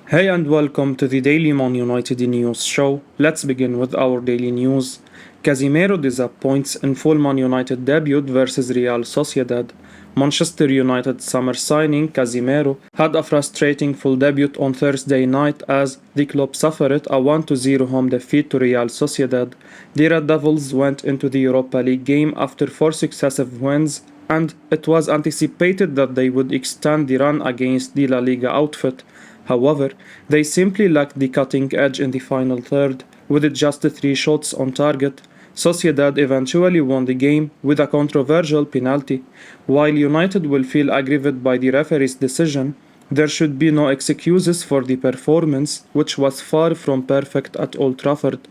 Hey and welcome to the Daily Man United News Show. Let's begin with our daily news. Casemiro disappoints in full Man United debut versus Real Sociedad. Manchester United summer signing Casemiro had a frustrating full debut on Thursday night as the club suffered a 1-0 home defeat to Real Sociedad. The Red Devils went into the Europa League game after 4 successive wins, and it was anticipated that they would extend the run against the La Liga outfit. However, they simply lacked the cutting edge in the final third, with just 3 shots on target. Sociedad eventually won the game with a controversial penalty. While United will feel aggrieved by the referee's decision, there should be no excuses for the performance, which was far from perfect at Old Trafford.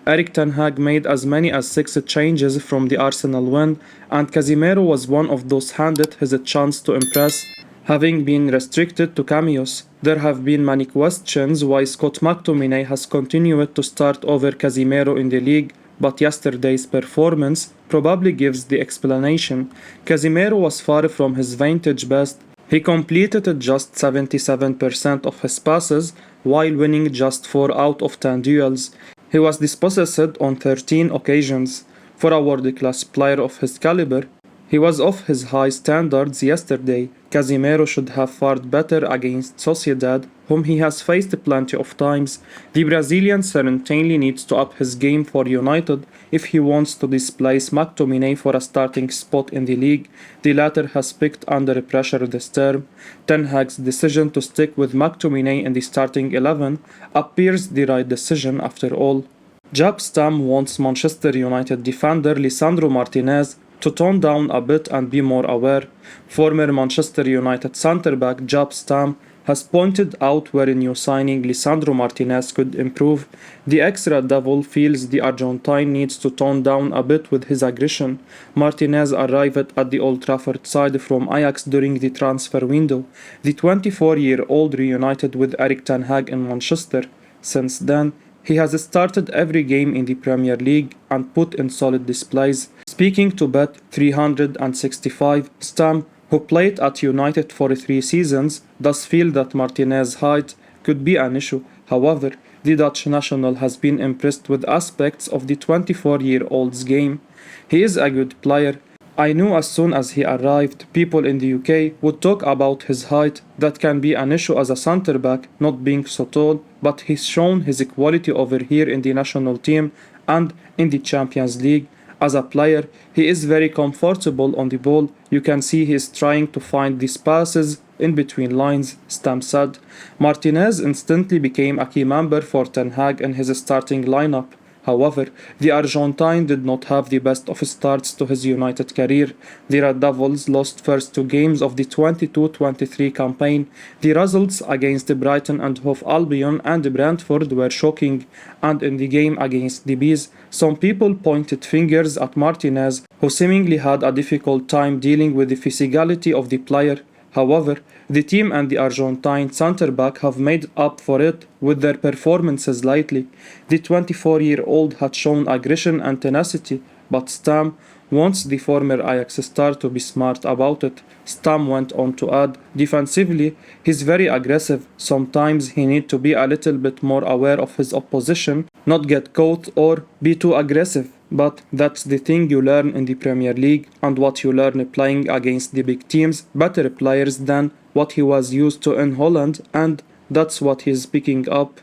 Erik Ten Hag made as many as 6 changes from the Arsenal win, and Casemiro was one of those handed his chance to impress. Having been restricted to cameos, there have been many questions why Scott McTominay has continued to start over Casemiro in the league, but yesterday's performance probably gives the explanation. Casemiro was far from his vintage best. He completed just 77% of his passes while winning just 4 out of 10 duels. He was dispossessed on 13 occasions. For a world-class player of his caliber, he was off his high standards yesterday. Casemiro should have fared better against Sociedad, whom he has faced plenty of times. The Brazilian certainly needs to up his game for United if he wants to displace McTominay for a starting spot in the league. The latter has picked under pressure this term. Ten Hag's decision to stick with McTominay in the starting 11 appears the right decision after all. Jaap Stam wants Manchester United defender Lisandro Martinez to tone down a bit and be more aware. Former Manchester United centre-back Jaap Stam has pointed out where a new signing Lisandro Martinez could improve. The ex-Red Devil feels the Argentine needs to tone down a bit with his aggression. Martinez arrived at the Old Trafford side from Ajax during the transfer window. The 24-year-old reunited with Erik Ten Hag in Manchester. Since then, he has started every game in the Premier League and put in solid displays. Speaking to Bet365, Stam, who played at United for 3 seasons, does feel that Martinez's height could be an issue. However, the Dutch national has been impressed with aspects of the 24-year-old's game. He is a good player. I knew as soon as he arrived, people in the UK would talk about his height. That can be an issue as a centre-back, not being so tall, but he's shown his quality over here in the national team and in the Champions League. As a player, he is very comfortable on the ball. You can see he is trying to find these passes in between lines, Stam said. Martinez instantly became a key member for Ten Hag in his starting lineup. However, the Argentine did not have the best of starts to his United career. The Red Devils lost first 2 games of the 22-23 campaign. The results against Brighton and Hove Albion and Brentford were shocking, and in the game against the Bees, some people pointed fingers at Martinez, who seemingly had a difficult time dealing with the physicality of the player. However, the team and the Argentine centre-back have made up for it with their performances lately. The 24-year-old had shown aggression and tenacity, but Stam wants the former Ajax star to be smart about it. Stam went on to add, defensively, he's very aggressive. Sometimes he needs to be a little bit more aware of his opposition, not get caught or be too aggressive. But that's the thing you learn in the Premier League and what you learn playing against the big teams, better players than what he was used to in Holland, and that's what he's picking up.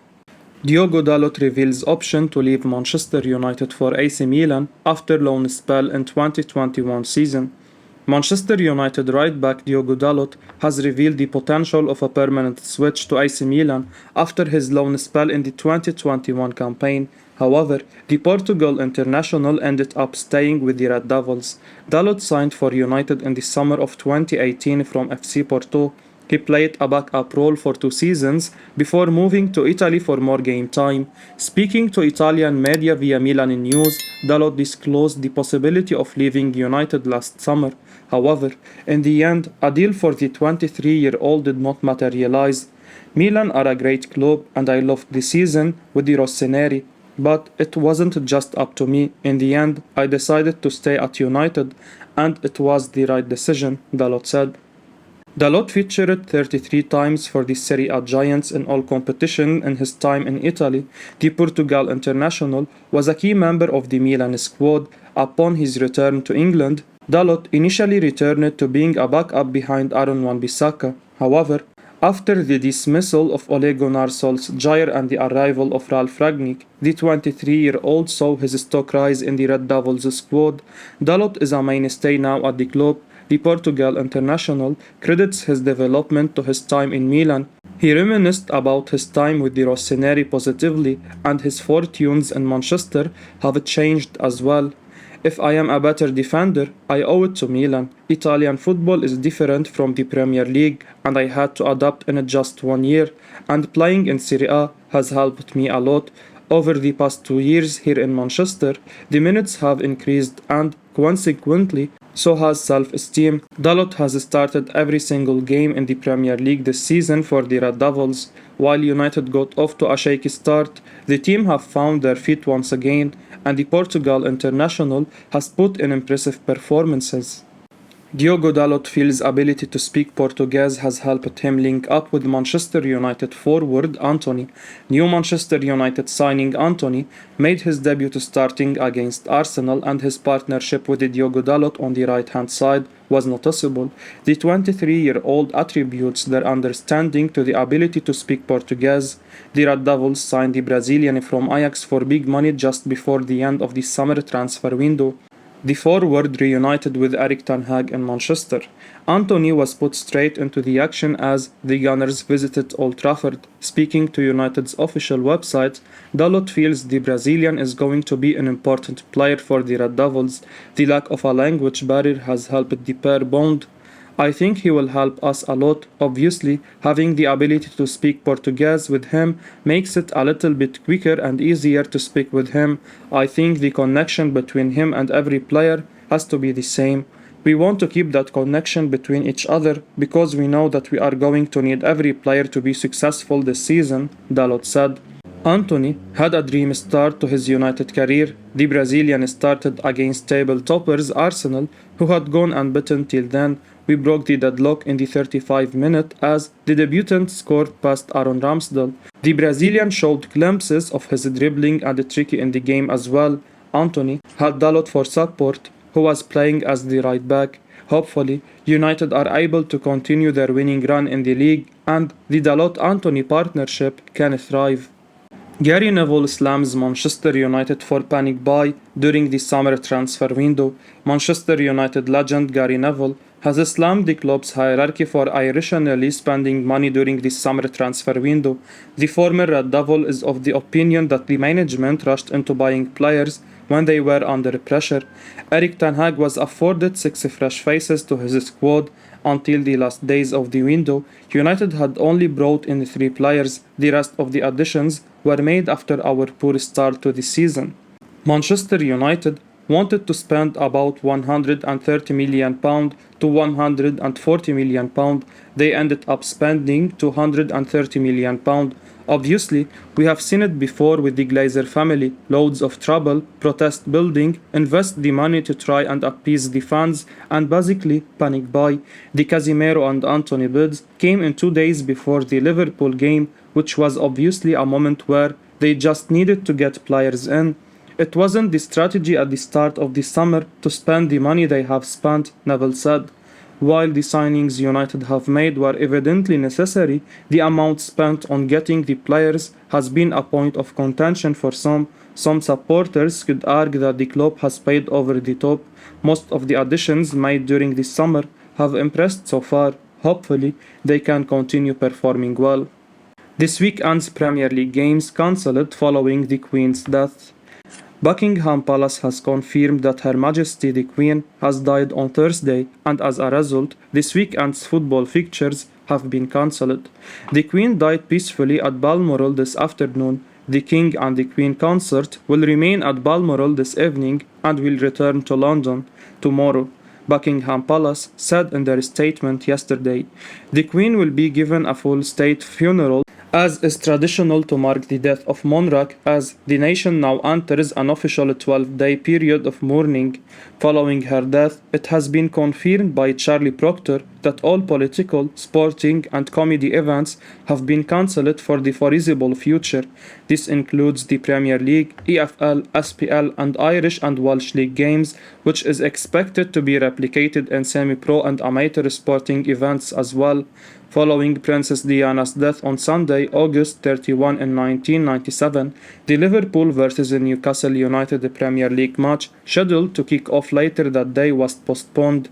Diogo Dalot reveals option to leave Manchester United for AC Milan after loan spell in 2021 season. Manchester United right back Diogo Dalot has revealed the potential of a permanent switch to AC Milan after his loan spell in the 2021 campaign. However, the Portugal international ended up staying with the Red Devils. Dalot signed for United in the summer of 2018 from FC Porto. He played a backup role for 2 seasons before moving to Italy for more game time. Speaking to Italian media via Milan News, Dalot disclosed the possibility of leaving United last summer. However, in the end, a deal for the 23-year-old did not materialize. Milan are a great club and I loved the season with the Rossoneri. But it wasn't just up to me. In the end, I decided to stay at United and it was the right decision, Dalot said. Dalot featured 33 times for the Serie A Giants in all competition in his time in Italy. The Portugal international was a key member of the Milan squad. Upon his return to England, Dalot initially returned to being a backup behind Aaron Wan-Bissaka. However, after the dismissal of Ole Gunnar Solskjaer and the arrival of Ralf Rangnick, the 23-year-old saw his stock rise in the Red Devils squad. Dalot is a mainstay now at the club. The Portugal international credits his development to his time in Milan. He reminisced about his time with the Rossoneri positively, and his fortunes in Manchester have changed as well. If I am a better defender, I owe it to Milan. Italian football is different from the Premier League, and I had to adapt in just 1 year, and playing in Serie A has helped me a lot. Over the past 2 years here in Manchester, the minutes have increased and, consequently, so has self-esteem. Dalot has started every single game in the Premier League this season for the Red Devils. While United got off to a shaky start, the team have found their feet once again, and the Portugal international has put in impressive performances. Diogo Dalot feels ability to speak Portuguese has helped him link up with Manchester United forward Antony. New Manchester United signing Antony made his debut starting against Arsenal, and his partnership with Diogo Dalot on the right-hand side was noticeable. The 23-year-old attributes their understanding to the ability to speak Portuguese. The Red Devils signed the Brazilian from Ajax for big money just before the end of the summer transfer window. The forward reunited with Erik in Manchester. Antony was put straight into the action as the Gunners visited Old Trafford. Speaking to United's official website, Dalot feels the Brazilian is going to be an important player for the Red Devils. The lack of a language barrier has helped the pair bond. I think he will help us a lot. Obviously, having the ability to speak Portuguese with him makes it a little bit quicker and easier to speak with him. I think the connection between him and every player has to be the same. We want to keep that connection between each other because we know that we are going to need every player to be successful this season, Dalot said. Antony had a dream start to his United career. The Brazilian started against table toppers Arsenal, who had gone unbeaten till then. We broke the deadlock in the 35th minute as the debutant scored past Aaron Ramsdale. The Brazilian showed glimpses of his dribbling and tricky in the game as well. Antony had Dalot for support, who was playing as the right back. Hopefully, United are able to continue their winning run in the league and the Dalot-Antony partnership can thrive. Gary Neville slams Manchester United for panic buy during the summer transfer window. Manchester United legend Gary Neville has slammed the club's hierarchy for irrationally spending money during the summer transfer window. The former Red Devil is of the opinion that the management rushed into buying players when they were under pressure. Erik was afforded 6 fresh faces to his squad. Until the last days of the window, United had only brought in 3 players. The rest of the additions were made after our poor start to the season. Manchester United wanted to spend about £130 million to £140 million. They ended up spending £230 million. Obviously, we have seen it before with the Glazer family. Loads of trouble, protest building, invest the money to try and appease the fans, and basically panic buy. The Casemiro and Antony bids came in 2 days before the Liverpool game, which was obviously a moment where they just needed to get players in. It wasn't the strategy at the start of the summer to spend the money they have spent, Neville said. While the signings United have made were evidently necessary, the amount spent on getting the players has been a point of contention for some. Some supporters could argue that the club has paid over the top. Most of the additions made during the summer have impressed so far. Hopefully, they can continue performing well. This weekend's Premier League games cancelled following the Queen's death. Buckingham Palace has confirmed that Her Majesty the Queen has died on Thursday, and as a result, this weekend's football fixtures have been cancelled. The Queen died peacefully at Balmoral this afternoon. The King and the Queen concert will remain at Balmoral this evening and will return to London tomorrow, Buckingham Palace said in their statement yesterday. The Queen will be given a full state funeral As is traditional to mark the death of monarch, as the nation now enters an official 12-day period of mourning following her death, it has been confirmed by Charlie Proctor that all political, sporting, and comedy events have been cancelled for the foreseeable future. This includes the Premier League, EFL, SPL, and Irish and Welsh League games, which is expected to be replicated in semi-pro and amateur sporting events as well. Following Princess Diana's death on Sunday, August 31 in 1997, the Liverpool vs Newcastle United Premier League match, scheduled to kick off later that day, was postponed.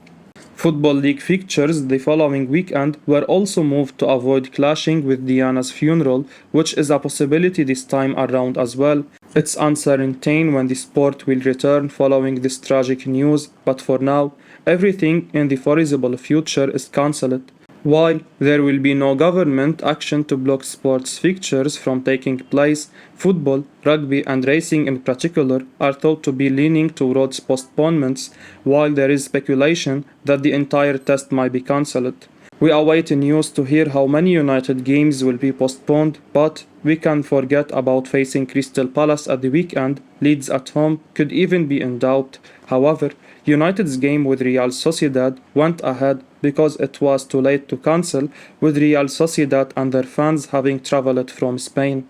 Football League fixtures the following weekend were also moved to avoid clashing with Diana's funeral, which is a possibility this time around as well. It's uncertain when the sport will return following this tragic news, but for now, everything in the foreseeable future is cancelled. While there will be no government action to block sports fixtures from taking place, football, rugby, and racing in particular are thought to be leaning towards postponements, while there is speculation that the entire test might be cancelled. We await news to hear how many United games will be postponed, but we can forget about facing Crystal Palace at the weekend. Leeds at home could even be in doubt. However, United's game with Real Sociedad went ahead because it was too late to cancel, with Real Sociedad and their fans having travelled from Spain.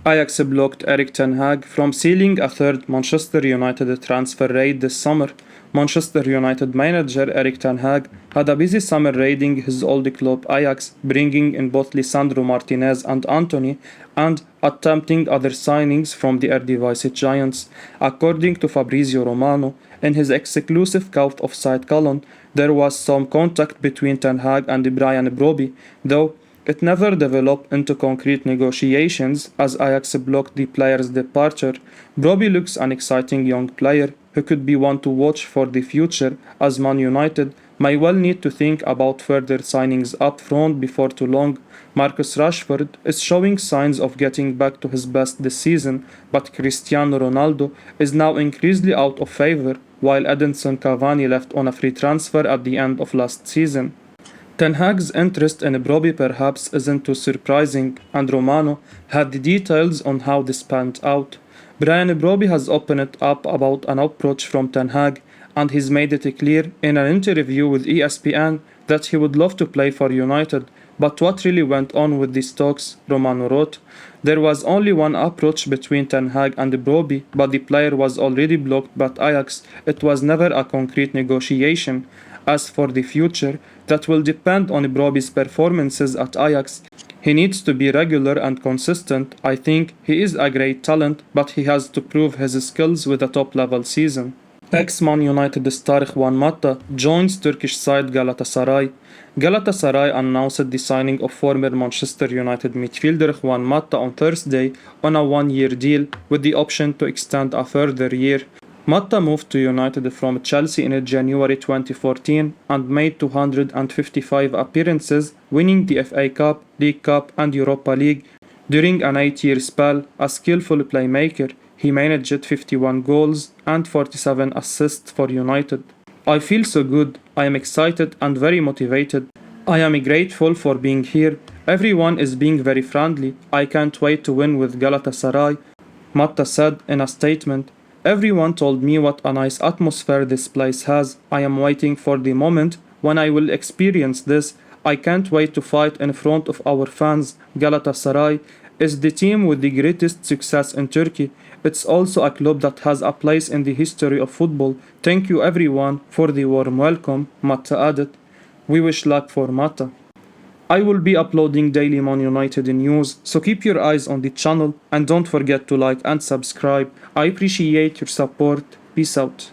Ajax blocked Erik ten Hag from sealing a third Manchester United transfer raid this summer. Manchester United manager Erik ten Hag had a busy summer raiding his old club Ajax, bringing in both Lisandro Martinez and Antony, and attempting other signings from the Eredivisie giants. According to Fabrizio Romano, in his exclusive Couch Offside column, there was some contact between Ten Hag and Brian Brobby, though it never developed into concrete negotiations as Ajax blocked the player's departure. Brobby looks an exciting young player who could be one to watch for the future, as Man United may well need to think about further signings up front before too long. Marcus Rashford is showing signs of getting back to his best this season, but Cristiano Ronaldo is now increasingly out of favour, while Edinson Cavani left on a free transfer at the end of last season. Ten Hag's interest in Brobby perhaps isn't too surprising, and Romano had the details on how this panned out. Brian Brobby has opened up about an approach from Ten Hag, and he's made it clear in an interview with ESPN that he would love to play for United. But what really went on with these talks, Romano wrote, there was only one approach between Ten Hag and Brobby, but the player was already blocked by Ajax. It was never a concrete negotiation. As for the future, that will depend on Brobby's performances at Ajax. He needs to be regular and consistent. I think he is a great talent, but he has to prove his skills with a top-level season. Ex-Man United star Juan Mata joins Turkish side Galatasaray. Galatasaray announced the signing of former Manchester United midfielder Juan Mata on Thursday on a one-year deal with the option to extend a further year. Mata moved to United from Chelsea in January 2014 and made 255 appearances, winning the FA Cup, League Cup and Europa League. During an 8-year spell, a skillful playmaker, he managed 51 goals and 47 assists for United. I feel so good, I am excited and very motivated. I am grateful for being here. Everyone is being very friendly. I can't wait to win with Galatasaray, Mata said in a statement. Everyone told me what a nice atmosphere this place has. I am waiting for the moment when I will experience this. I can't wait to fight in front of our fans. Galatasaray is the team with the greatest success in Turkey. It's also a club that has a place in the history of football. Thank you everyone for the warm welcome, Mata added. We wish luck for Mata. I will be uploading daily Man United news, so keep your eyes on the channel and don't forget to like and subscribe. I appreciate your support. Peace out.